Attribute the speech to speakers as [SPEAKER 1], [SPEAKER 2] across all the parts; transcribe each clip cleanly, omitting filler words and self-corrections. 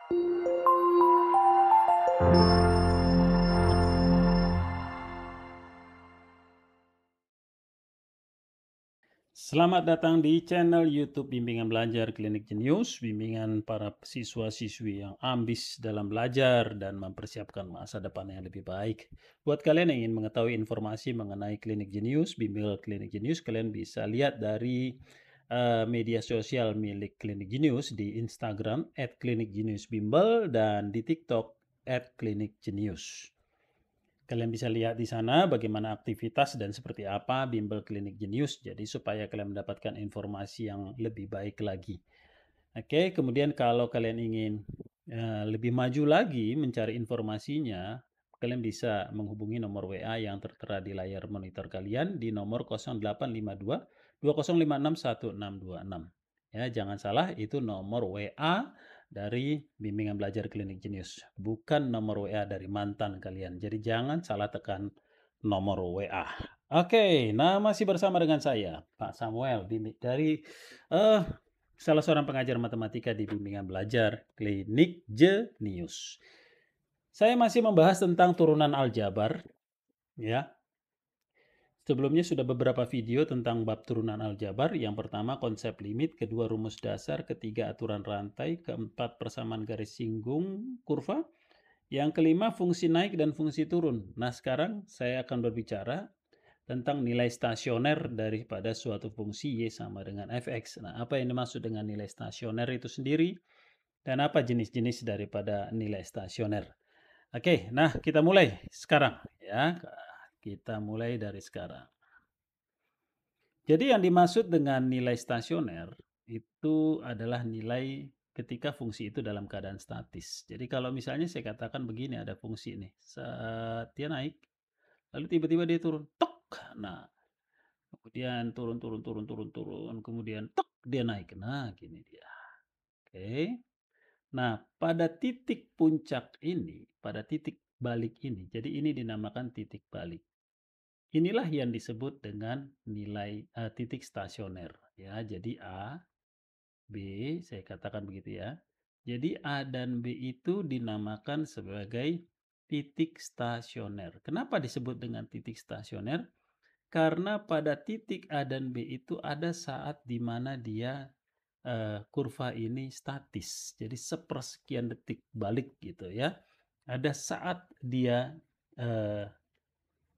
[SPEAKER 1] Selamat datang di channel YouTube Bimbingan Belajar Klinik Jenius, bimbingan para siswa-siswi yang ambis dalam belajar dan mempersiapkan masa depan yang lebih baik. Buat kalian yang ingin mengetahui informasi mengenai Klinik Jenius, bimbingan Klinik Jenius, kalian bisa lihat dari media sosial milik Klinik Jenius di Instagram @klinikjeniusbimbel dan di TikTok @klinikjenius. Kalian bisa lihat di sana bagaimana aktivitas dan seperti apa bimbel Klinik Jenius, jadi supaya kalian mendapatkan informasi yang lebih baik lagi. Oke, kemudian kalau kalian ingin lebih maju lagi mencari informasinya, kalian bisa menghubungi nomor WA yang tertera di layar monitor kalian di nomor 0852 2056 1626. Ya, jangan salah, itu nomor WA dari Bimbingan Belajar Klinik Jenius, bukan nomor WA dari mantan kalian. Jadi jangan salah tekan nomor WA. Oke, nah masih bersama dengan saya, Pak Samuel, dari salah seorang pengajar matematika di Bimbingan Belajar Klinik Jenius. Saya masih membahas tentang turunan aljabar, ya. Sebelumnya sudah beberapa video tentang bab turunan aljabar. Yang pertama konsep limit, kedua rumus dasar, ketiga aturan rantai, keempat persamaan garis singgung kurva, yang kelima fungsi naik dan fungsi turun. Nah, sekarang saya akan berbicara tentang nilai stasioner daripada suatu fungsi y sama dengan fx. Nah, apa yang dimaksud dengan nilai stasioner itu sendiri dan apa jenis-jenis daripada nilai stasioner. Oke, nah kita mulai sekarang ya. Kita mulai dari sekarang. Jadi yang dimaksud dengan nilai stasioner itu adalah nilai ketika fungsi itu dalam keadaan statis. Jadi kalau misalnya saya katakan begini, ada fungsi nih, saat dia naik, lalu tiba-tiba dia turun, tok. Nah, kemudian turun, kemudian tok dia naik. Nah, gini dia. Oke. Nah, pada titik puncak ini, pada titik balik ini, jadi ini dinamakan titik balik. Inilah yang disebut dengan nilai titik stasioner ya. Jadi A, B, saya katakan begitu ya. Jadi A dan B itu dinamakan sebagai titik stasioner. Kenapa disebut dengan titik stasioner? Karena pada titik A dan B itu ada saat di mana dia kurva ini statis. Jadi sepersekian detik balik gitu ya. Ada saat dia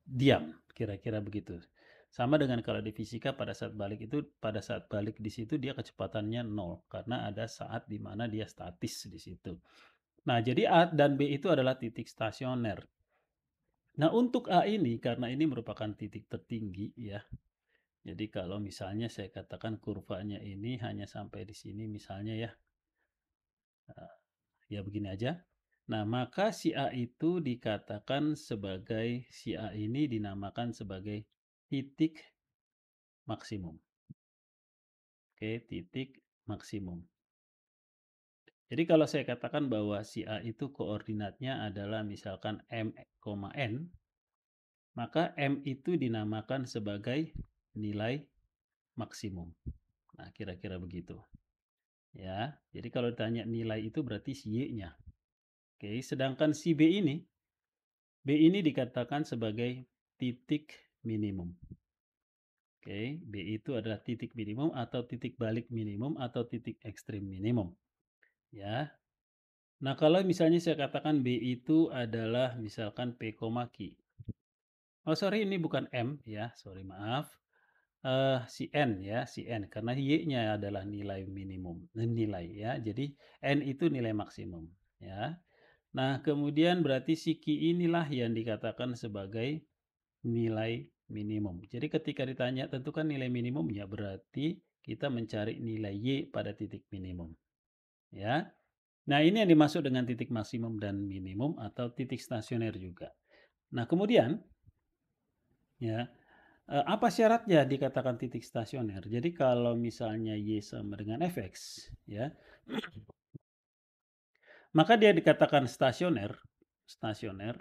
[SPEAKER 1] diam, kira-kira begitu. Sama dengan kalau di fisika pada saat balik itu, pada saat balik di situ dia kecepatannya 0 karena ada saat di mana dia statis di situ. Nah, jadi A dan B itu adalah titik stasioner. Nah, untuk A ini karena ini merupakan titik tertinggi ya. Jadi kalau misalnya saya katakan kurvanya ini hanya sampai di sini misalnya ya. Ya begini aja. Nah, maka si A itu dikatakan sebagai, si A ini dinamakan sebagai titik maksimum. Oke, titik maksimum. Jadi kalau saya katakan bahwa si A itu koordinatnya adalah misalkan M, N, maka M itu dinamakan sebagai nilai maksimum. Nah, kira-kira begitu. Ya, jadi kalau ditanya nilai itu berarti si Y-nya. Oke, sedangkan si B ini dikatakan sebagai titik minimum. Oke, B itu adalah titik minimum atau titik balik minimum atau titik ekstrim minimum. Ya. Nah, kalau misalnya saya katakan B itu adalah misalkan P, Q. Oh, sorry, ini bukan M ya, sorry maaf. Si N ya, si N karena Y-nya adalah nilai minimum, nilai ya. Jadi N itu nilai maksimum ya. Nah, kemudian berarti si Q inilah yang dikatakan sebagai nilai minimum. Jadi ketika ditanya tentukan nilai minimumnya, berarti kita mencari nilai Y pada titik minimum. Ya. Nah, ini yang dimaksud dengan titik maksimum dan minimum atau titik stasioner juga. Nah, kemudian ya, apa syaratnya dikatakan titik stasioner? Jadi kalau misalnya Y sama dengan Fx ya, maka dia dikatakan stasioner. Stasioner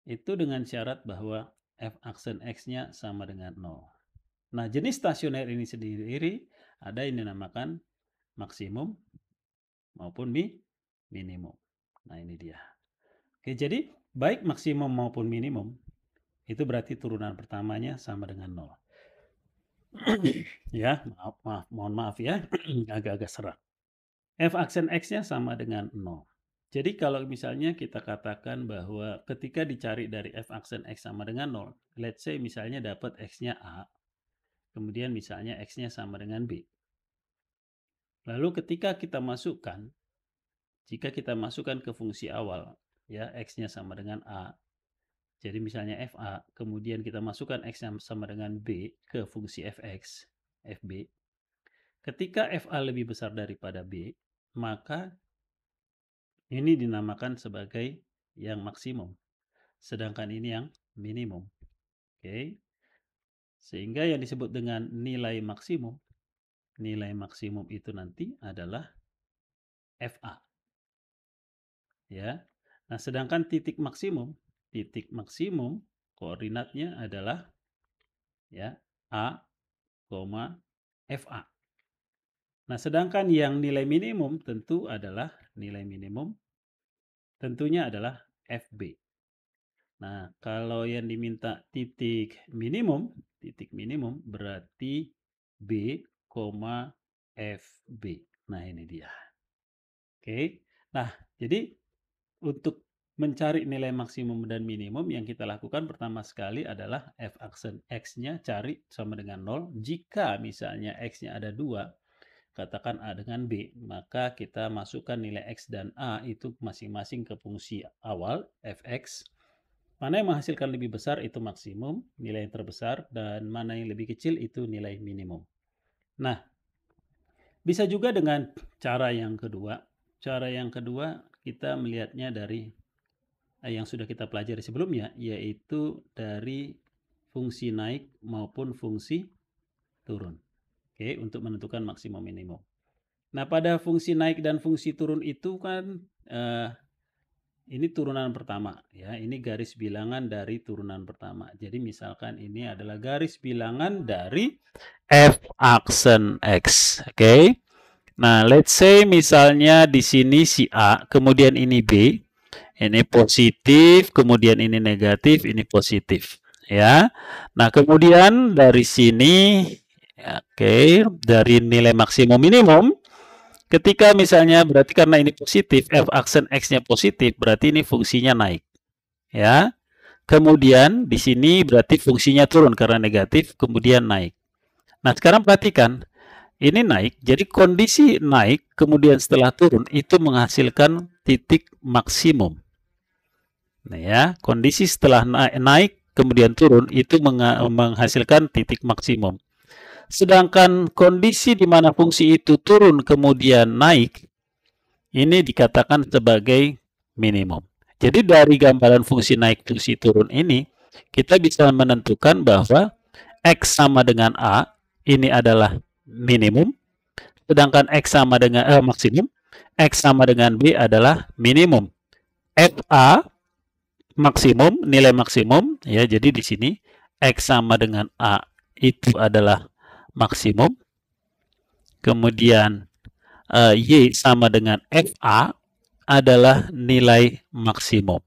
[SPEAKER 1] itu dengan syarat bahwa f aksen x-nya sama dengan 0. Nah, jenis stasioner ini sendiri ada yang dinamakan maksimum maupun minimum. Nah, ini dia. Oke, jadi baik maksimum maupun minimum itu berarti turunan pertamanya sama dengan 0. Ya, mohon maaf ya, agak-agak serak. F aksen X-nya sama dengan 0. Jadi kalau misalnya kita katakan bahwa ketika dicari dari F aksen X sama dengan 0, let's say misalnya dapat X-nya A, kemudian misalnya X-nya sama dengan B. Lalu ketika kita masukkan, jika kita masukkan ke fungsi awal, ya X-nya sama dengan A, jadi misalnya FA, kemudian kita masukkan X yang sama dengan B ke fungsi Fx, Fb. Ketika FA lebih besar daripada B, maka ini dinamakan sebagai yang maksimum. Sedangkan ini yang minimum. Oke. Sehingga yang disebut dengan nilai maksimum itu nanti adalah FA. Ya. Nah, sedangkan titik maksimum koordinatnya adalah ya A, FA. Nah, sedangkan yang nilai minimum tentunya adalah FB. Nah, kalau yang diminta titik minimum berarti B, FB. Nah, ini dia. Oke. Nah, jadi untuk mencari nilai maksimum dan minimum yang kita lakukan pertama sekali adalah F aksen X-nya cari sama dengan 0. Jika misalnya X-nya ada 2, katakan A dengan B, maka kita masukkan nilai X dan A itu masing-masing ke fungsi awal, Fx. Mana yang menghasilkan lebih besar itu maksimum, nilai yang terbesar, dan mana yang lebih kecil itu nilai minimum. Nah, bisa juga dengan cara yang kedua. Cara yang kedua kita melihatnya dari yang sudah kita pelajari sebelumnya, yaitu dari fungsi naik maupun fungsi turun. Oke, untuk menentukan maksimum minimum. Nah, pada fungsi naik dan fungsi turun itu kan ini turunan pertama ya. Ini garis bilangan dari turunan pertama. Jadi misalkan ini adalah garis bilangan dari F aksen X. Oke. Nah, let's say misalnya di sini si A, kemudian ini B. Ini positif, kemudian ini negatif, ini positif. Ya. Nah, kemudian dari sini oke, dari nilai maksimum minimum, ketika misalnya berarti karena ini positif, F aksen X-nya positif, berarti ini fungsinya naik. Ya. Kemudian di sini berarti fungsinya turun karena negatif, kemudian naik. Nah, sekarang perhatikan, ini naik, jadi kondisi naik, kemudian setelah turun, itu menghasilkan titik maksimum. Nah ya, kondisi setelah naik, kemudian turun, itu menghasilkan titik maksimum. Sedangkan kondisi di mana fungsi itu turun kemudian naik, ini dikatakan sebagai minimum. Jadi dari gambaran fungsi naik, fungsi turun ini, kita bisa menentukan bahwa X sama dengan A, ini adalah minimum, sedangkan X sama dengan maksimum, X sama dengan B adalah minimum. FA maksimum, nilai maksimum, ya, jadi di sini X sama dengan A itu adalah maksimum, kemudian Y sama dengan FA adalah nilai maksimum.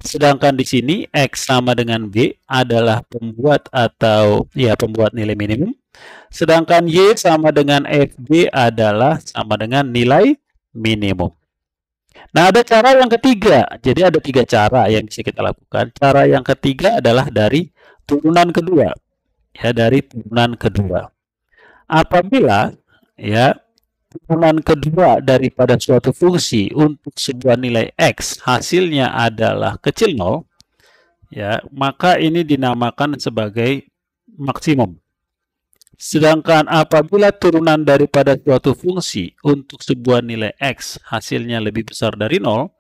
[SPEAKER 1] Sedangkan di sini X sama dengan B adalah pembuat nilai minimum. Sedangkan Y sama dengan FB adalah sama dengan nilai minimum. Nah, ada cara yang ketiga. Jadi ada 3 cara yang bisa kita lakukan. Cara yang ketiga adalah dari turunan kedua. Ya, dari turunan kedua. Apabila ya turunan kedua daripada suatu fungsi untuk sebuah nilai X hasilnya adalah kecil 0, ya, maka ini dinamakan sebagai maksimum. Sedangkan apabila turunan daripada suatu fungsi untuk sebuah nilai X hasilnya lebih besar dari 0,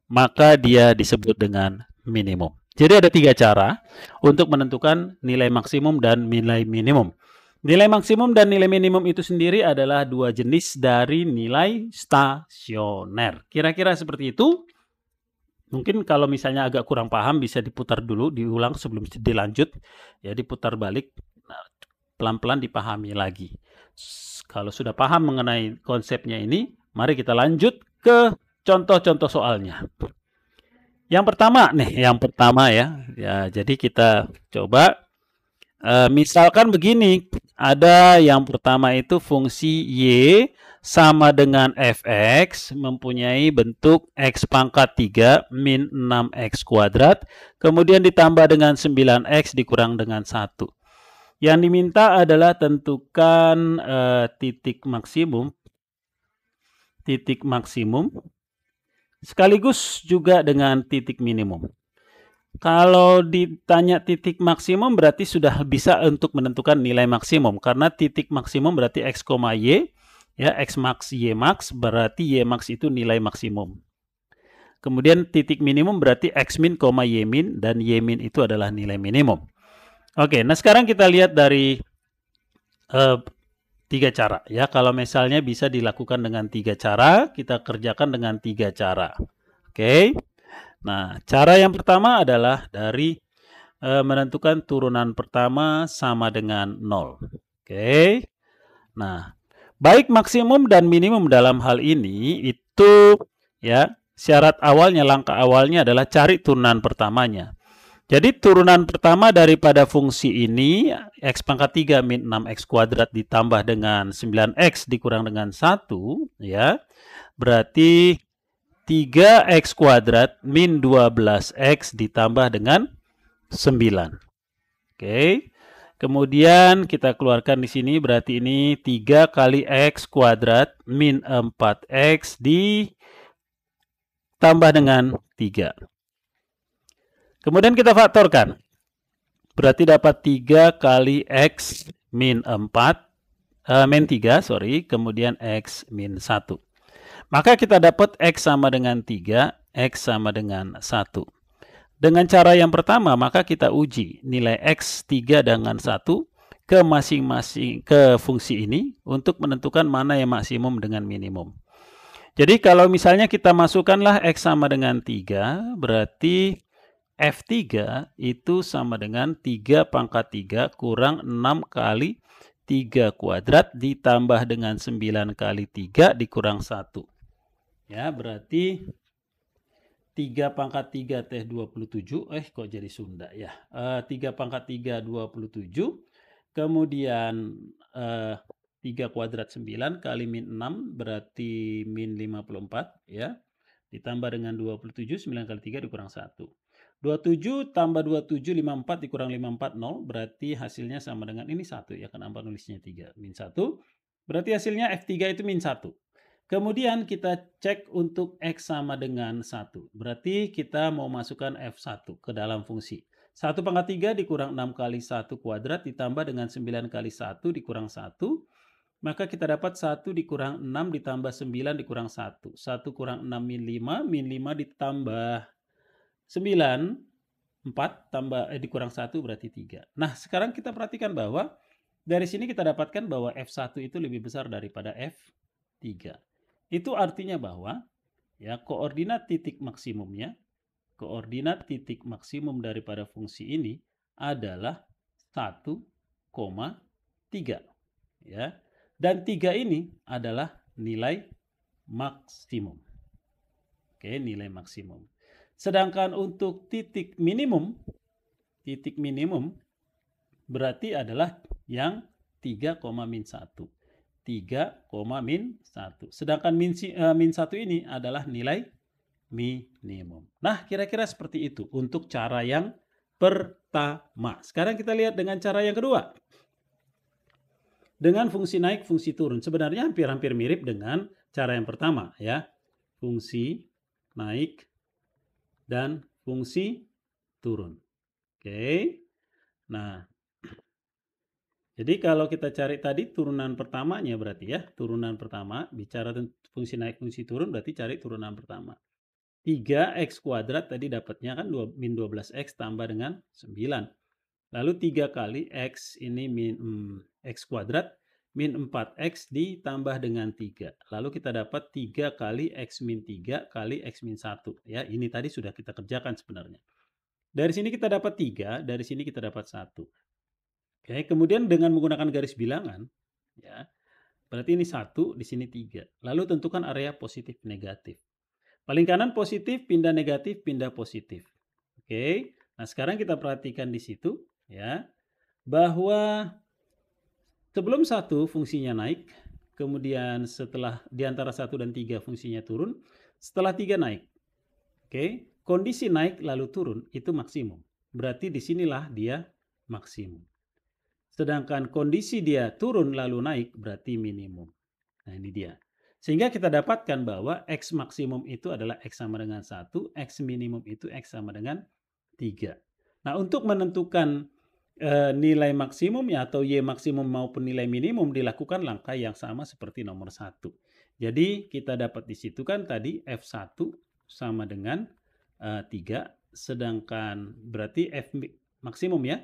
[SPEAKER 1] maka dia disebut dengan minimum. Jadi ada 3 cara untuk menentukan nilai maksimum dan nilai minimum. Nilai maksimum dan nilai minimum itu sendiri adalah 2 jenis dari nilai stasioner. Kira-kira seperti itu. Mungkin kalau misalnya agak kurang paham bisa diputar dulu, diulang sebelum dilanjut. Ya, diputar balik. Nah, pelan-pelan dipahami lagi. Kalau sudah paham mengenai konsepnya ini, mari kita lanjut ke contoh-contoh soalnya. Yang pertama nih, yang pertama ya. Ya, jadi kita coba misalkan begini, ada yang pertama itu fungsi Y sama dengan fx mempunyai bentuk x pangkat 3 min 6x kuadrat, kemudian ditambah dengan 9x dikurang dengan 1. Yang diminta adalah tentukan titik maksimum sekaligus juga dengan titik minimum. Kalau ditanya titik maksimum berarti sudah bisa untuk menentukan nilai maksimum, karena titik maksimum berarti x, y, ya, x max, y max, berarti y max itu nilai maksimum. Kemudian titik minimum berarti x min, y min, dan y min itu adalah nilai minimum. Oke, nah sekarang kita lihat dari 3 cara ya. Kalau misalnya bisa dilakukan dengan 3 cara, kita kerjakan dengan 3 cara. Oke. Nah, cara yang pertama adalah dari menentukan turunan pertama sama dengan 0. Oke. Nah, baik maksimum dan minimum dalam hal ini itu ya, syarat awalnya, langkah awalnya adalah cari turunan pertamanya. Jadi turunan pertama daripada fungsi ini, x pangkat 3 min 6x kuadrat ditambah dengan 9x dikurang dengan 1, ya, berarti 3x kuadrat min 12x ditambah dengan 9. Oke. Kemudian kita keluarkan di sini, berarti ini 3 kali x kuadrat min 4x ditambah dengan 3. Kemudian kita faktorkan. Berarti dapat 3 kali x min 3, kemudian x min 1. Maka kita dapat x sama dengan 3, x sama dengan 1. Dengan cara yang pertama, maka kita uji nilai x 3 dengan 1 ke masing-masing ke fungsi ini untuk menentukan mana yang maksimum dengan minimum. Jadi kalau misalnya kita masukkanlah x sama dengan 3, berarti F3 itu sama dengan 3 pangkat 3 kurang 6 kali 3 kuadrat ditambah dengan 9 kali 3 dikurang 1. Ya, berarti 3 pangkat 3 teh 27. Kok jadi Sunda ya. 3 pangkat 3 27. Kemudian 3 kuadrat 9 kali min 6 berarti min 54 ya. Ditambah dengan 27, 9 kali 3 dikurang 1. 27 tambah 27, 54 dikurang 54, 0. Berarti hasilnya sama dengan ini 1 ya. Kenapa nulisnya 3? Min 1. Berarti hasilnya F3 itu min 1. Kemudian kita cek untuk X sama dengan 1. Berarti kita mau masukkan F1 ke dalam fungsi. 1 pangkat 3 dikurang 6 kali 1 kuadrat ditambah dengan 9 kali 1 dikurang 1. Maka kita dapat 1 dikurang 6 ditambah 9 dikurang 1. 1 kurang 6 min 5. Min 5 ditambah 9, 4 tambah dikurang 1 berarti 3. Nah, sekarang kita perhatikan bahwa dari sini kita dapatkan bahwa F1 itu lebih besar daripada F3. Itu artinya bahwa ya koordinat titik maksimum daripada fungsi ini adalah 1,3 ya. Dan 3 ini adalah nilai maksimum. Oke, nilai maksimum. Sedangkan untuk titik minimum berarti adalah yang 3, min 1. 3, min 1. Sedangkan min 1 ini adalah nilai minimum. Nah, kira-kira seperti itu untuk cara yang pertama. Sekarang kita lihat dengan cara yang kedua. Dengan fungsi naik, fungsi turun. Sebenarnya hampir-hampir mirip dengan cara yang pertama ya. Fungsi naik dan fungsi turun. Oke. Nah, jadi kalau kita cari tadi turunan pertamanya berarti ya, turunan pertama bicara tentang fungsi naik, fungsi turun berarti cari turunan pertama. 3x kuadrat tadi dapatnya kan min 12x tambah dengan 9. Lalu 3 kali x ini min x kuadrat min 4x ditambah dengan 3. Lalu kita dapat 3 kali x min 3 kali x min 1. Ya, ini tadi sudah kita kerjakan sebenarnya. Dari sini kita dapat 3, dari sini kita dapat 1. Oke, kemudian dengan menggunakan garis bilangan, ya, berarti ini 1, di sini 3. Lalu tentukan area positif negatif. Paling kanan positif, pindah negatif, pindah positif. Oke. Nah, sekarang kita perhatikan di situ ya, bahwa sebelum 1 fungsinya naik, kemudian setelah di antara 1 dan 3 fungsinya turun, setelah 3 naik. Oke, kondisi naik lalu turun itu maksimum. Berarti disinilah dia maksimum. Sedangkan kondisi dia turun lalu naik berarti minimum. Nah, ini dia. Sehingga kita dapatkan bahwa X maksimum itu adalah X sama dengan 1, X minimum itu X sama dengan 3. Nah, untuk menentukan nilai maksimumnya atau Y maksimum maupun nilai minimum dilakukan langkah yang sama seperti nomor 1. Jadi kita dapat di situ kan tadi F1 sama dengan 3, sedangkan berarti F maksimum ya.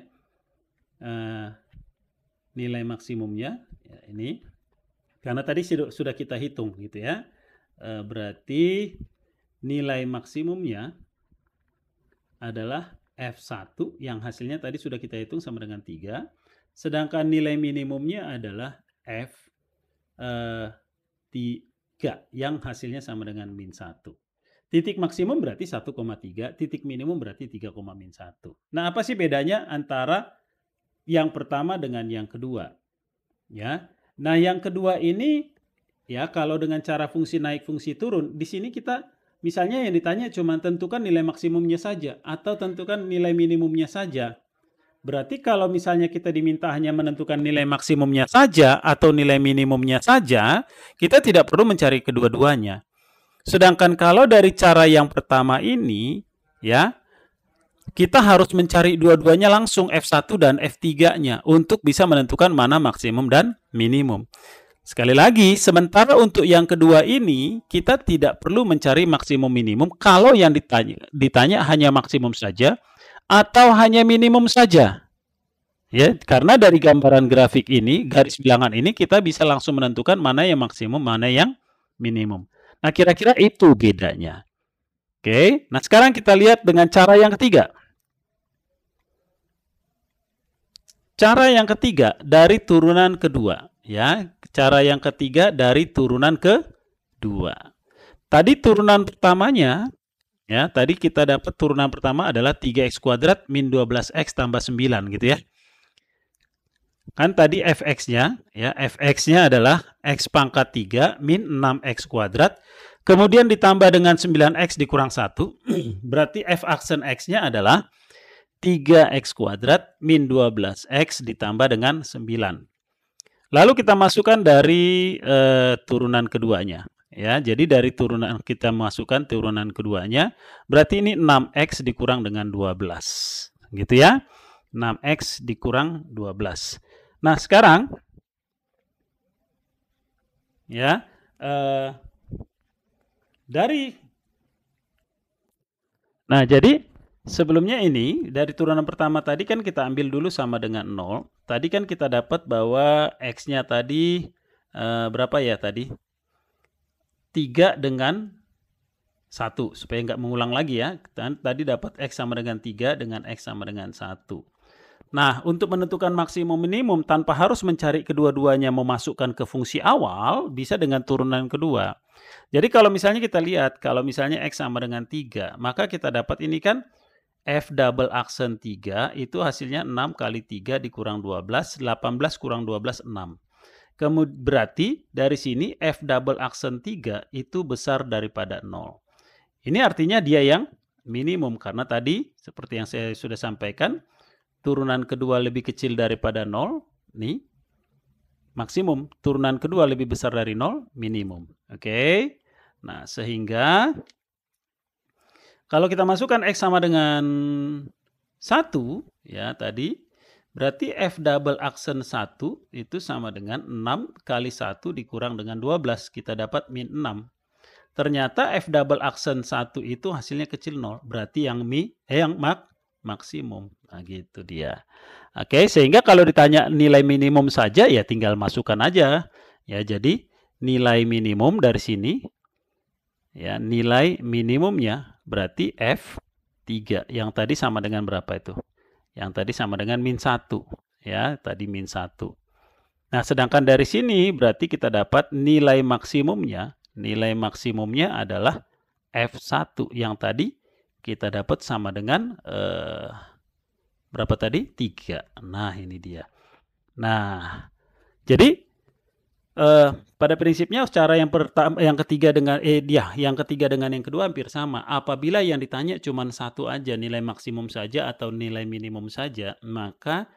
[SPEAKER 1] Nilai maksimumnya ya ini. Karena tadi sudah kita hitung gitu ya. Berarti nilai maksimumnya adalah F1 yang hasilnya tadi sudah kita hitung sama dengan 3. Sedangkan nilai minimumnya adalah F3 yang hasilnya sama dengan min 1. Titik maksimum berarti 1,3, titik minimum berarti 3,-1. Nah, apa sih bedanya antara yang pertama dengan yang kedua? Ya. Nah, yang kedua ini ya kalau dengan cara fungsi naik, fungsi turun, di sini kita misalnya yang ditanya cuma tentukan nilai maksimumnya saja atau tentukan nilai minimumnya saja. Berarti kalau misalnya kita diminta hanya menentukan nilai maksimumnya saja atau nilai minimumnya saja, kita tidak perlu mencari kedua-duanya. Sedangkan kalau dari cara yang pertama ini, ya, kita harus mencari dua-duanya langsung F1 dan F3-nya untuk bisa menentukan mana maksimum dan minimum. Sekali lagi, sementara untuk yang kedua ini, kita tidak perlu mencari maksimum minimum kalau yang ditanya hanya maksimum saja atau hanya minimum saja. Ya, karena dari gambaran grafik ini, garis bilangan ini, kita bisa langsung menentukan mana yang maksimum, mana yang minimum. Nah, kira-kira itu bedanya. Oke, nah sekarang kita lihat dengan cara yang ketiga. Cara yang ketiga dari turunan kedua. Ya, cara yang ketiga dari turunan kedua. Tadi turunan pertamanya, ya, tadi kita dapat turunan pertama adalah 3x kuadrat min 12x tambah 9 gitu ya. Kan tadi fx-nya, ya, fx-nya adalah x pangkat 3 min 6x kuadrat, kemudian ditambah dengan 9x dikurang 1, berarti f aksen x-nya adalah 3x kuadrat min 12x ditambah dengan 9. Lalu kita masukkan dari turunan keduanya. Ya, jadi dari turunan kita masukkan turunan keduanya, berarti ini 6x dikurang dengan 12. Gitu ya. 6x dikurang 12. Nah, sekarang ya jadi sebelumnya ini dari turunan pertama tadi kan kita ambil dulu sama dengan 0. Tadi kan kita dapat bahwa x-nya tadi berapa ya tadi? 3 dengan 1 supaya nggak mengulang lagi ya. Tadi dapat x sama dengan 3 dengan x sama dengan 1. Nah, untuk menentukan maksimum minimum tanpa harus mencari kedua-duanya memasukkan ke fungsi awal, bisa dengan turunan kedua. Jadi kalau misalnya kita lihat, kalau misalnya x sama dengan 3, maka kita dapat ini kan f double aksen 3 itu hasilnya 6 kali 3 dikurang 12, 18 kurang 12, 6. Kemudian berarti dari sini f double aksen 3 itu besar daripada 0. Ini artinya dia yang minimum karena tadi seperti yang saya sudah sampaikan, turunan kedua lebih kecil daripada 0, nih, maksimum. Turunan kedua lebih besar dari 0, minimum. Oke. Nah, sehingga kalau kita masukkan x sama dengan 1, ya tadi, berarti f double aksen 1 itu sama dengan 6 kali 1 dikurang dengan 12. Kita dapat min 6. Ternyata f double aksen 1 itu hasilnya kecil 0. Berarti yang maksimum. Nah, gitu dia. Oke, sehingga kalau ditanya nilai minimum saja ya tinggal masukkan aja. Ya, jadi nilai minimum dari sini ya, nilai minimumnya berarti F3. Yang tadi sama dengan berapa itu? Yang tadi sama dengan min 1. Ya, tadi min 1. Nah, sedangkan dari sini berarti kita dapat nilai maksimumnya. Nilai maksimumnya adalah F1 yang tadi kita dapat sama dengan berapa tadi? 3. Nah, ini dia. Nah, jadi pada prinsipnya cara yang pertama, yang ketiga dengan yang ketiga dengan yang kedua hampir sama. Apabila yang ditanya cuma satu aja, nilai maksimum saja atau nilai minimum saja, maka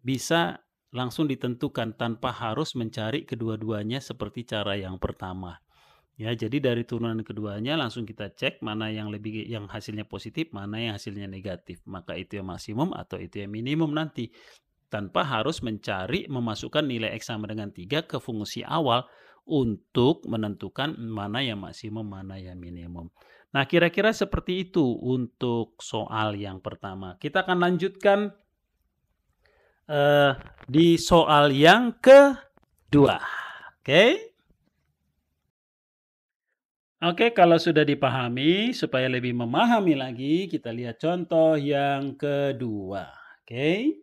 [SPEAKER 1] bisa langsung ditentukan tanpa harus mencari kedua-duanya seperti cara yang pertama. Ya, jadi dari turunan keduanya langsung kita cek mana yang hasilnya positif, mana yang hasilnya negatif. Maka itu yang maksimum atau itu yang minimum nanti. Tanpa harus memasukkan nilai X sama dengan 3 ke fungsi awal untuk menentukan mana yang maksimum, mana yang minimum. Nah, kira-kira seperti itu untuk soal yang pertama. Kita akan lanjutkan di soal yang kedua. Oke? Oke, kalau sudah dipahami, supaya lebih memahami lagi, kita lihat contoh yang kedua. Oke?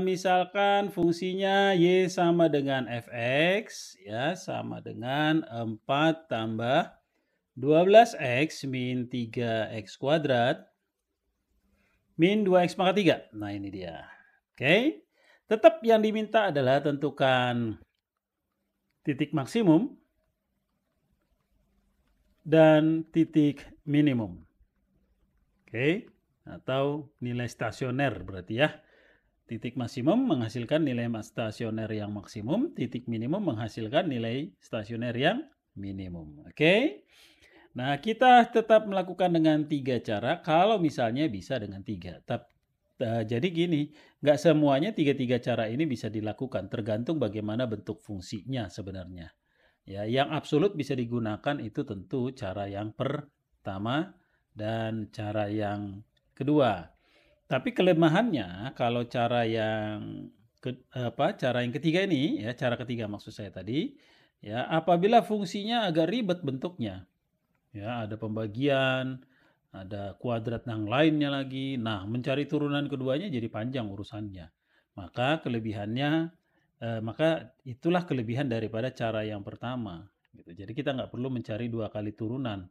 [SPEAKER 1] Misalkan fungsinya Y sama dengan Fx, ya, sama dengan 4 tambah 12x min 3x kuadrat min 2x pangkat 3. Nah, ini dia. Oke? Tetap yang diminta adalah tentukan titik maksimum dan titik minimum. Oke? Atau nilai stasioner berarti ya. Titik maksimum menghasilkan nilai stasioner yang maksimum, titik minimum menghasilkan nilai stasioner yang minimum. Oke? Nah, kita tetap melakukan dengan 3 cara kalau misalnya bisa dengan 3. Jadi gini, nggak semuanya 3 cara ini bisa dilakukan, tergantung bagaimana bentuk fungsinya sebenarnya. Ya, yang absolut bisa digunakan itu tentu cara yang pertama dan cara yang kedua. Tapi kelemahannya kalau cara yang ketiga ini ya, cara ketiga maksud saya tadi, ya, apabila fungsinya agak ribet bentuknya. Ya, ada pembagian, ada kuadrat yang lainnya lagi. Nah, mencari turunan keduanya jadi panjang urusannya. Maka maka itulah kelebihan daripada cara yang pertama. Gitu. Jadi kita nggak perlu mencari 2 kali turunan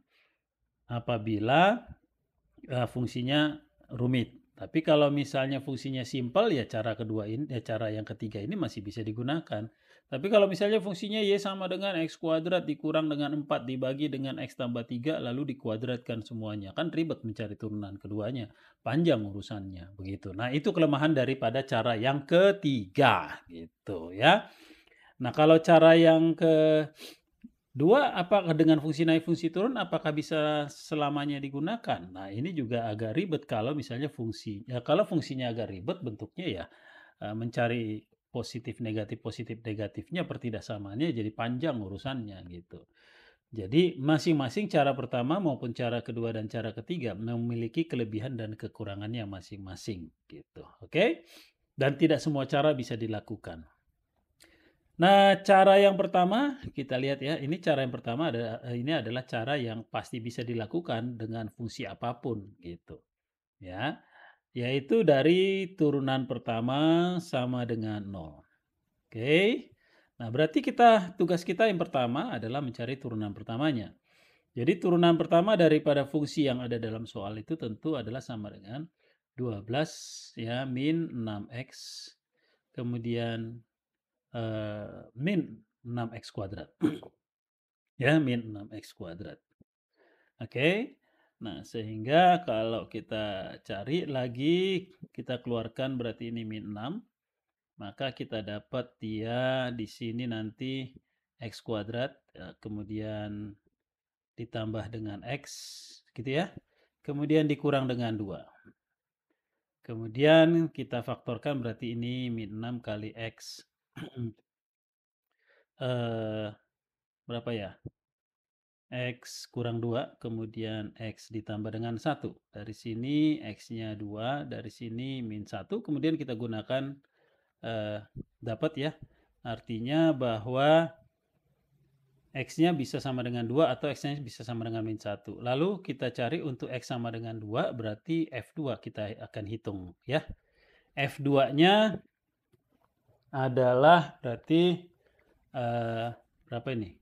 [SPEAKER 1] apabila fungsinya rumit. Tapi kalau misalnya fungsinya simpel ya cara yang ketiga ini masih bisa digunakan. Tapi kalau misalnya fungsinya Y sama dengan X kuadrat dikurang dengan 4 dibagi dengan X tambah 3 lalu dikuadratkan semuanya. Kan ribet mencari turunan keduanya. Panjang urusannya. Begitu. Nah, itu kelemahan daripada cara yang ketiga. Gitu ya. Nah, kalau cara yang kedua, apakah dengan fungsi naik fungsi turun apakah bisa selamanya digunakan? Nah, ini juga agak ribet kalau misalnya kalau fungsinya agak ribet bentuknya ya mencari positif negatifnya pertidaksamaannya jadi panjang urusannya gitu. Jadi masing-masing cara pertama maupun cara kedua dan cara ketiga memiliki kelebihan dan kekurangannya masing-masing gitu. Oke? Dan tidak semua cara bisa dilakukan. Nah, cara yang pertama kita lihat ya, ini cara yang pertama ini adalah cara yang pasti bisa dilakukan dengan fungsi apapun gitu. Ya, yaitu dari turunan pertama sama dengan 0. Oke. Nah, berarti tugas kita yang pertama adalah mencari turunan pertamanya. Jadi turunan pertama daripada fungsi yang ada dalam soal itu tentu adalah sama dengan 12 ya min 6x kemudian min 6x kuadrat. Ya, min 6x kuadrat. Oke. Nah, sehingga kalau kita cari lagi, kita keluarkan berarti ini min 6. Maka kita dapat dia di sini nanti x kuadrat, kemudian ditambah dengan x, gitu ya. Kemudian dikurang dengan 2. Kemudian kita faktorkan berarti ini min 6 kali x. Berapa ya? X kurang 2, kemudian X ditambah dengan 1. Dari sini X-nya 2, dari sini min 1, kemudian kita gunakan dapat ya. Artinya bahwa X-nya bisa sama dengan 2 atau X-nya bisa sama dengan min 1. Lalu kita cari untuk X sama dengan 2, berarti F2 kita akan hitung ya. F2-nya adalah berarti berapa ini?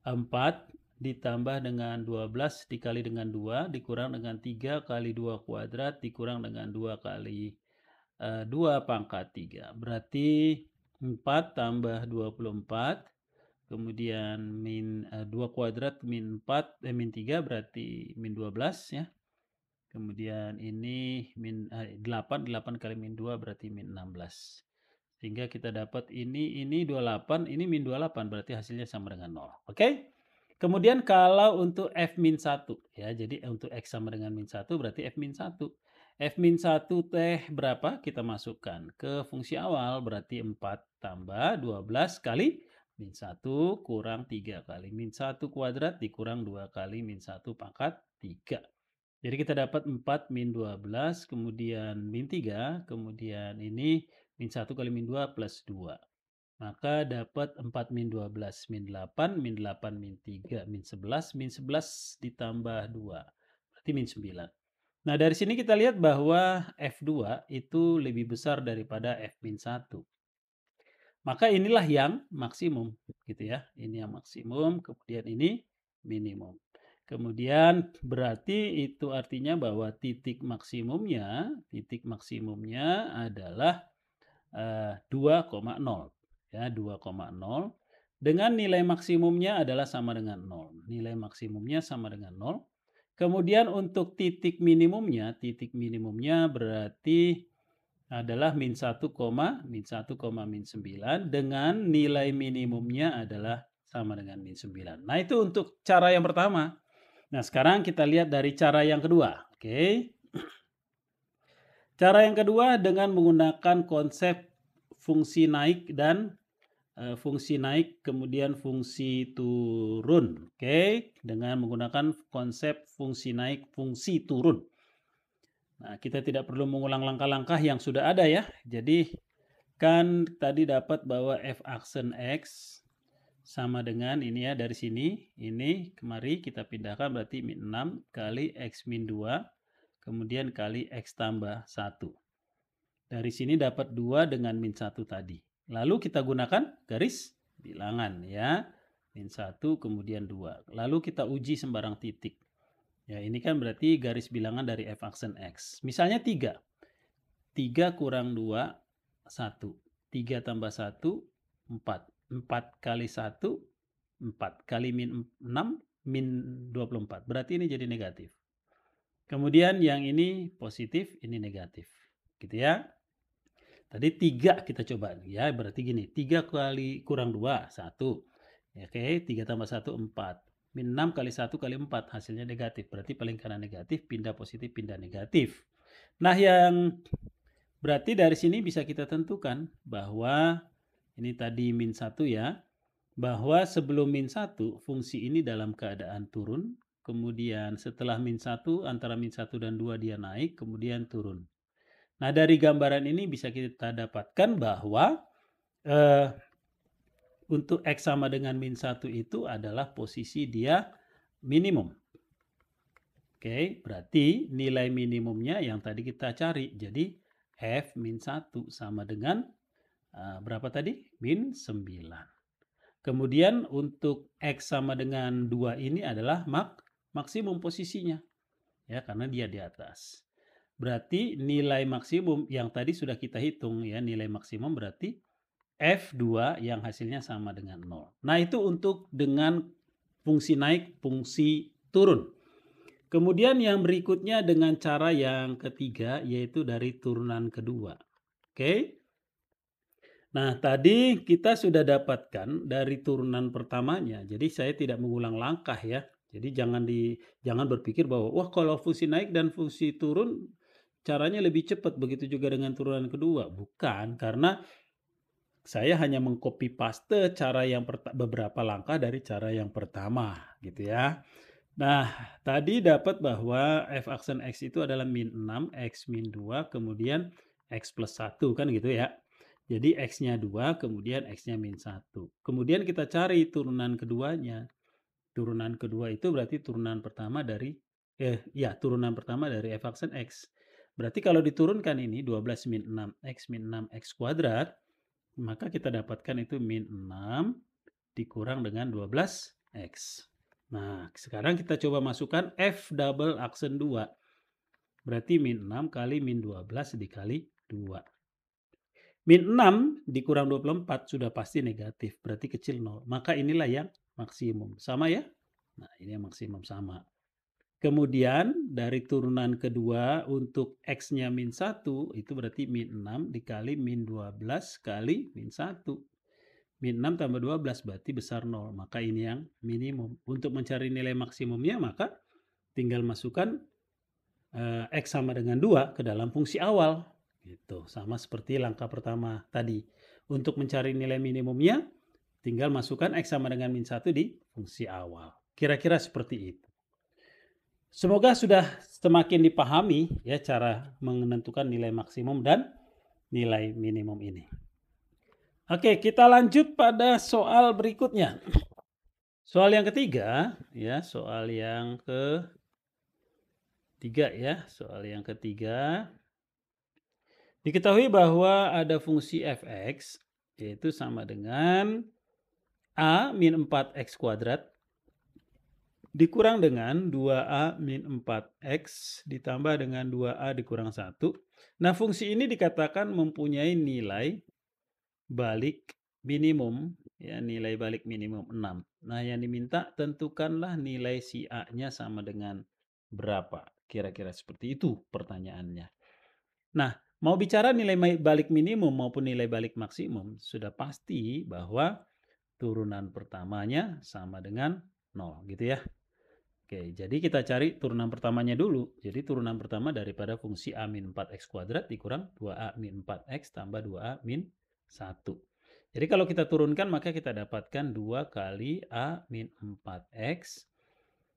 [SPEAKER 1] 4 ditambah dengan 12 dikali dengan 2 dikurang dengan 3 kali 2 kuadrat dikurang dengan 2 kali 2 pangkat 3. Berarti 4 tambah 24, kemudian 2 kuadrat min 4, min 3 berarti min 12 ya. Kemudian ini 8 kali min 2 berarti min 16. Sehingga kita dapat ini 28, ini min 28 berarti hasilnya sama dengan 0. Oke? Kemudian kalau untuk F-1 ya, jadi untuk X sama dengan min 1 berarti F-1. F-1 teh berapa? Kita masukkan ke fungsi awal berarti 4 tambah 12 kali min 1 kurang 3 kali min 1 kuadrat dikurang 2 kali min 1 pangkat 3. Jadi kita dapat 4 min 12 kemudian min 3 kemudian ini min 1 kali min 2 plus 2. Maka dapat 4 min 12 min 8, min 8 min 3, min 11, min 11 ditambah 2. Berarti min 9. Nah dari sini kita lihat bahwa F2 itu lebih besar daripada F-1. Maka inilah yang maksimum gitu ya. Ini yang maksimum, kemudian ini minimum. Kemudian berarti itu artinya bahwa titik maksimumnya adalah 2,0 ya 2,0 dengan nilai maksimumnya adalah sama dengan 0. Nilai maksimumnya sama dengan 0. Kemudian untuk titik minimumnya berarti adalah min 1, min 1, min 9 dengan nilai minimumnya adalah sama dengan min 9. Nah, itu untuk cara yang pertama. Nah, sekarang kita lihat dari cara yang kedua. Oke. Cara yang kedua dengan menggunakan konsep fungsi naik dan fungsi naik kemudian fungsi turun. Oke, dengan menggunakan konsep fungsi naik, fungsi turun. Nah, kita tidak perlu mengulang langkah-langkah yang sudah ada ya. Jadi kan tadi dapat bahwa f aksen X sama dengan ini ya dari sini. Ini kemari kita pindahkan berarti min 6 kali X min 2 kemudian kali X tambah 1. Dari sini dapat 2 dengan min 1 tadi. Lalu kita gunakan garis bilangan ya. Min 1 kemudian 2. Lalu kita uji sembarang titik. Ya ini kan berarti garis bilangan dari f aksen X. Misalnya 3. 3 kurang 2, 1. 3 tambah 1, 4. 4 kali 1, 4. Kali min 6, min 24. Berarti ini jadi negatif. Kemudian yang ini positif, ini negatif. Gitu ya. Tadi 3 kita coba ya, berarti gini. 3 kali kurang 2, 1. Oke, 3 tambah 1, 4. Min 6 kali 1 kali 4, hasilnya negatif. Berarti paling kanan negatif, pindah positif, pindah negatif. Nah, yang berarti dari sini bisa kita tentukan bahwa ini tadi min 1 ya, bahwa sebelum min 1 fungsi ini dalam keadaan turun, kemudian setelah min 1 antara min 1 dan 2 dia naik, kemudian turun. Nah dari gambaran ini bisa kita dapatkan bahwa untuk X sama dengan min 1 itu adalah posisi dia minimum. Oke, berarti nilai minimumnya yang tadi kita cari. Jadi F min 1 sama dengan berapa tadi? Min 9. Kemudian untuk X sama dengan 2 ini adalah maksimum posisinya. Ya, karena dia di atas. Berarti nilai maksimum yang tadi sudah kita hitung ya, nilai maksimum berarti F2 yang hasilnya sama dengan 0. Nah, itu untuk dengan fungsi naik, fungsi turun. Kemudian yang berikutnya dengan cara yang ketiga yaitu dari turunan kedua. Oke. Nah, tadi kita sudah dapatkan dari turunan pertamanya. Jadi saya tidak mengulang langkah ya. Jadi jangan berpikir bahwa wah kalau fungsi naik dan fungsi turun caranya lebih cepat, begitu juga dengan turunan kedua. Bukan, karena saya hanya mengcopy paste cara yang beberapa langkah dari cara yang pertama gitu ya. Nah, tadi dapat bahwa f aksen X itu adalah min 6, X min 2, kemudian X plus 1 kan gitu ya. Jadi X-nya 2, kemudian X-nya min 1. Kemudian kita cari turunan keduanya. Turunan kedua itu berarti turunan pertama dari turunan pertama dari f aksen X. Berarti kalau diturunkan ini 12 min 6 X min 6 X kuadrat, maka kita dapatkan itu min 6 dikurang dengan 12 X. Nah, sekarang kita coba masukkan F double aksen 2. Berarti min 6 kali min 12 dikali 2. Min 6 dikurang 24 sudah pasti negatif, berarti kecil 0. Maka inilah yang maksimum. Sama ya? Nah, ini yang maksimum sama. Kemudian dari turunan kedua untuk X-nya min 1 itu berarti min 6 dikali min 12 kali min 1. Min 6 tambah 12 berarti besar 0. Maka ini yang minimum. Untuk mencari nilai maksimumnya maka tinggal masukkan X sama dengan 2 ke dalam fungsi awal. Gitu. Sama seperti langkah pertama tadi. Untuk mencari nilai minimumnya tinggal masukkan X sama dengan min 1 di fungsi awal. Kira-kira seperti itu. Semoga sudah semakin dipahami ya cara menentukan nilai maksimum dan nilai minimum ini. Oke, kita lanjut pada soal berikutnya. Soal yang ketiga, ya, soal yang ketiga ya, soal yang ketiga. Diketahui bahwa ada fungsi f(x) yaitu sama dengan a min 4x kuadrat dikurang dengan 2a min 4x ditambah dengan 2a dikurang 1. Nah, fungsi ini dikatakan mempunyai nilai balik minimum, ya, nilai balik minimum 6. Nah, yang diminta tentukanlah nilai si a-nya sama dengan berapa. Kira-kira seperti itu pertanyaannya. Nah, mau bicara nilai balik minimum maupun nilai balik maksimum, sudah pasti bahwa turunan pertamanya sama dengan 0, gitu ya. Oke, jadi kita cari turunan pertamanya dulu. Jadi turunan pertama daripada fungsi a min 4x kuadrat dikurang 2a min 4x tambah 2a min 1. Jadi kalau kita turunkan maka kita dapatkan 2 kali a min 4x.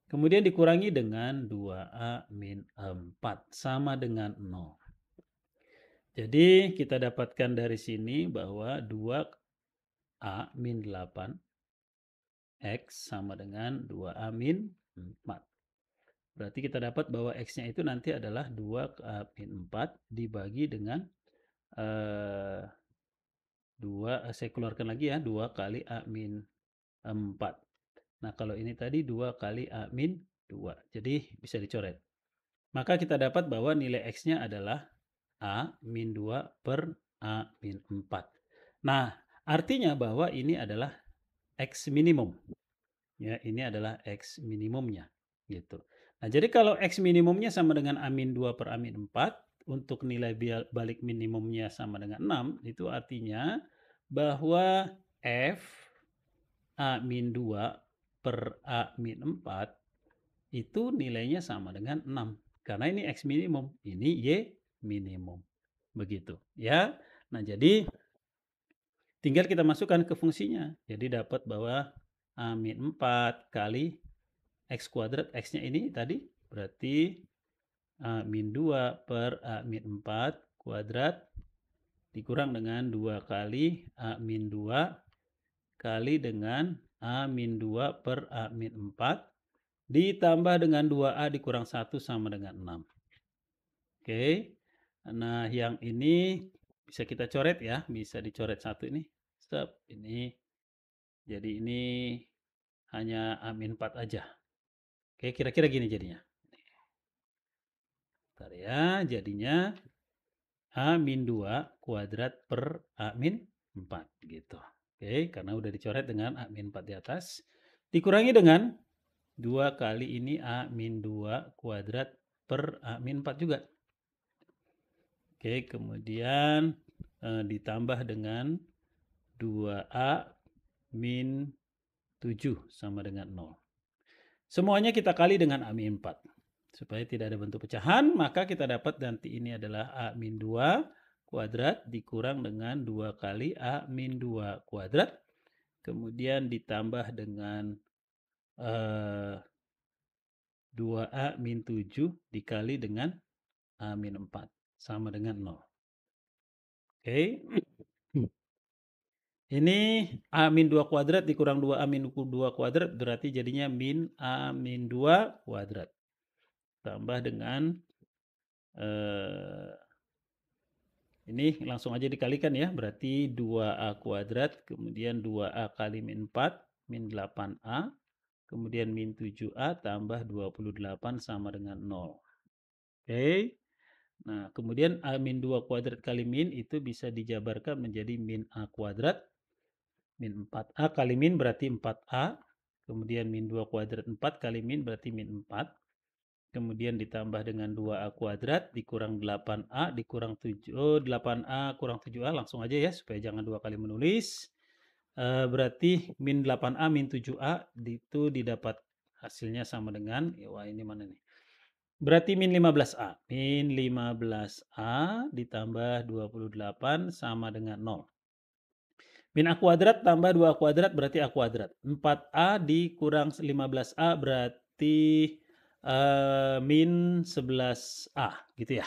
[SPEAKER 1] Kemudian dikurangi dengan 2a min 4 sama dengan 0. Jadi kita dapatkan dari sini bahwa 2a min 8x sama dengan 2a min 4. Berarti kita dapat bahwa X-nya itu nanti adalah 2 min 4 dibagi dengan 2, saya keluarkan lagi ya, 2 kali A min 4. Nah, kalau ini tadi 2 kali A min 2. Jadi bisa dicoret. Maka kita dapat bahwa nilai X-nya adalah A min 2 per A min 4. Nah, artinya bahwa ini adalah X minimum. Ya, ini adalah X minimumnya. Gitu. Nah, jadi kalau X minimumnya sama dengan A min 2 per A min 4, untuk nilai balik minimumnya sama dengan 6, itu artinya bahwa F A min 2 per A min 4 itu nilainya sama dengan 6. Karena ini X minimum, ini Y minimum. Begitu. Ya. Nah, jadi tinggal kita masukkan ke fungsinya. Jadi dapat bahwa A min 4 kali X kuadrat, X-nya ini tadi berarti A min 2 per A min 4 kuadrat dikurang dengan 2 kali A min 2 kali dengan A min 2 per A min 4 ditambah dengan 2A dikurang 1 sama dengan 6. Oke. Nah, yang ini bisa kita coret ya, bisa dicoret satu ini. Stop, ini. Jadi ini hanya A min 4 aja. Oke, kira-kira gini jadinya. Bentar ya, jadinya A min 2 kuadrat per A min 4 gitu. Oke, karena udah dicoret dengan A min 4 di atas. Dikurangi dengan 2 kali ini A min 2 kuadrat per A min 4 juga. Oke, kemudian ditambah dengan 2A min 7 sama dengan 0. Semuanya kita kali dengan A min 4. Supaya tidak ada bentuk pecahan, maka kita dapat nanti ini adalah A min 2 kuadrat dikurang dengan 2 kali A min 2 kuadrat. Kemudian ditambah dengan 2A min 7 dikali dengan A min 4. Sama dengan 0. Oke. Ini A min 2 kuadrat dikurang 2A min 2 kuadrat berarti jadinya min A min 2 kuadrat. Tambah dengan ini langsung aja dikalikan ya. Berarti 2A kuadrat kemudian 2A kali min 4 min 8A. kemudian min 7A tambah 28 sama dengan 0. Oke. Nah, kemudian A min 2 kuadrat kali min itu bisa dijabarkan menjadi min A kuadrat. Min 4A kali min berarti 4A. Kemudian min 2 kuadrat 4 kali min berarti min 4. Kemudian ditambah dengan 2A kuadrat dikurang 8A dikurang 7. Oh, 8A kurang 7A langsung aja ya supaya jangan dua kali menulis. Berarti min 8A min 7A itu didapat hasilnya sama dengan, wah ini mana nih? Berarti min 15A. Min 15A ditambah 28 sama dengan 0. Min A kuadrat tambah 2A kuadrat berarti A kuadrat. 4A dikurang 15A berarti min 11A gitu ya.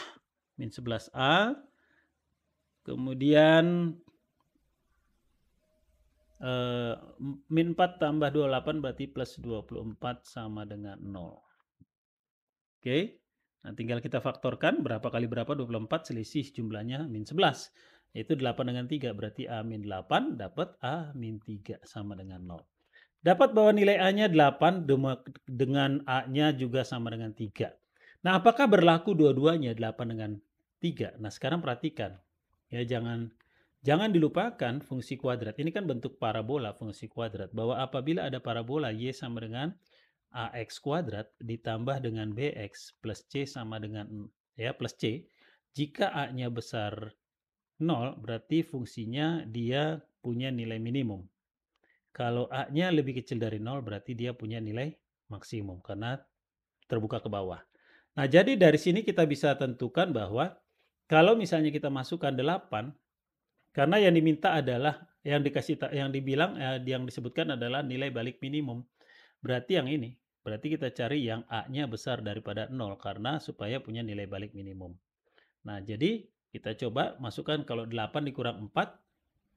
[SPEAKER 1] Min 11A. Kemudian min 4 tambah 28 berarti plus 24 sama dengan 0. Oke. Nah, tinggal kita faktorkan berapa kali berapa 24 selisih jumlahnya min 11. Yaitu 8 dengan 3 berarti A min 8 dapat A min 3 sama dengan 0. Dapat bahwa nilai A-nya 8 dengan A-nya juga sama dengan 3. Nah, apakah berlaku dua-duanya 8 dengan 3? Nah, sekarang perhatikan. Ya, jangan dilupakan fungsi kuadrat. Ini kan bentuk parabola fungsi kuadrat. Bahwa apabila ada parabola Y sama dengan AX kuadrat ditambah dengan BX plus C sama dengan plus C. Jika A-nya besar 0, berarti fungsinya dia punya nilai minimum. Kalau A-nya lebih kecil dari 0 berarti dia punya nilai maksimum karena terbuka ke bawah. Nah, jadi dari sini kita bisa tentukan bahwa kalau misalnya kita masukkan 8, karena yang diminta adalah yang disebutkan adalah nilai balik minimum. Berarti yang ini, berarti kita cari yang A-nya besar daripada 0 karena supaya punya nilai balik minimum. Nah, jadi kita coba masukkan kalau 8 dikurang 4,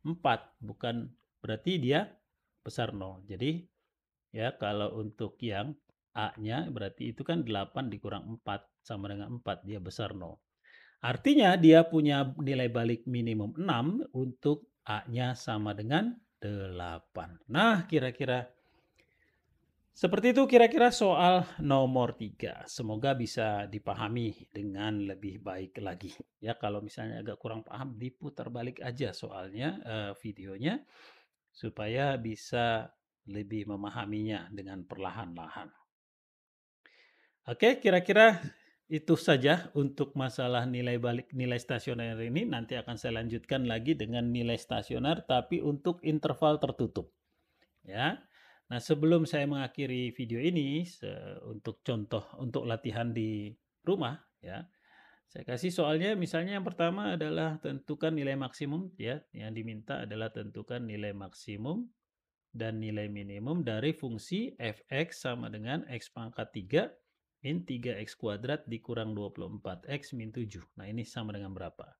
[SPEAKER 1] 4 bukan berarti dia besar 0. Jadi ya kalau untuk yang A-nya berarti itu kan 8 dikurang 4 sama dengan 4, dia besar 0. Artinya dia punya nilai balik minimum 6 untuk A-nya sama dengan 8. Nah, kira-kira seperti itu kira-kira soal nomor 3. Semoga bisa dipahami dengan lebih baik lagi. Ya, kalau misalnya agak kurang paham diputar balik aja soalnya videonya supaya bisa lebih memahaminya dengan perlahan-lahan. Oke, kira-kira itu saja untuk masalah nilai balik nilai stasioner ini. Nanti akan saya lanjutkan lagi dengan nilai stasioner tapi untuk interval tertutup. Ya. Nah, sebelum saya mengakhiri video ini untuk contoh untuk latihan di rumah ya. Saya kasih soalnya misalnya yang pertama adalah tentukan nilai maksimum ya. Yang diminta adalah tentukan nilai maksimum dan nilai minimum dari fungsi fx sama dengan x pangkat 3 min 3x kuadrat dikurang 24x min 7. Nah, ini sama dengan berapa?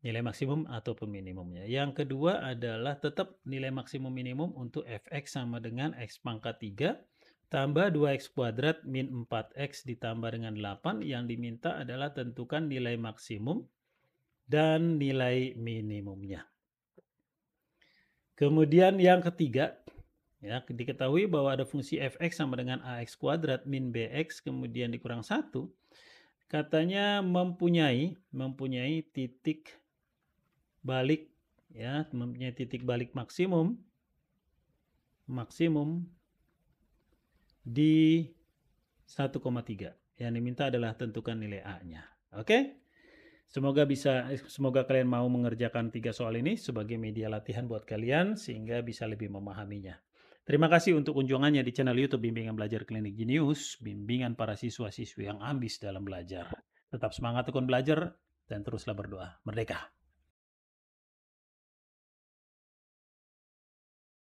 [SPEAKER 1] Nilai maksimum ataupun minimumnya. Yang kedua adalah tetap nilai maksimum minimum untuk fx sama dengan x pangkat 3 tambah 2x kuadrat min 4x ditambah dengan 8. Yang diminta adalah tentukan nilai maksimum dan nilai minimumnya. Kemudian yang ketiga, ya, diketahui bahwa ada fungsi fx sama dengan ax kuadrat min bx kemudian dikurang 1. Katanya mempunyai titik balik ya, mempunyai titik balik maksimum di 1,3. Yang diminta adalah tentukan nilai A-nya. Oke? Semoga kalian mau mengerjakan 3 soal ini sebagai media latihan buat kalian sehingga bisa lebih memahaminya. Terima kasih untuk kunjungannya di channel YouTube Bimbingan Belajar Klinik Jenius, bimbingan para siswa-siswi yang ambis dalam belajar. Tetap semangat tekun belajar dan teruslah berdoa. Merdeka!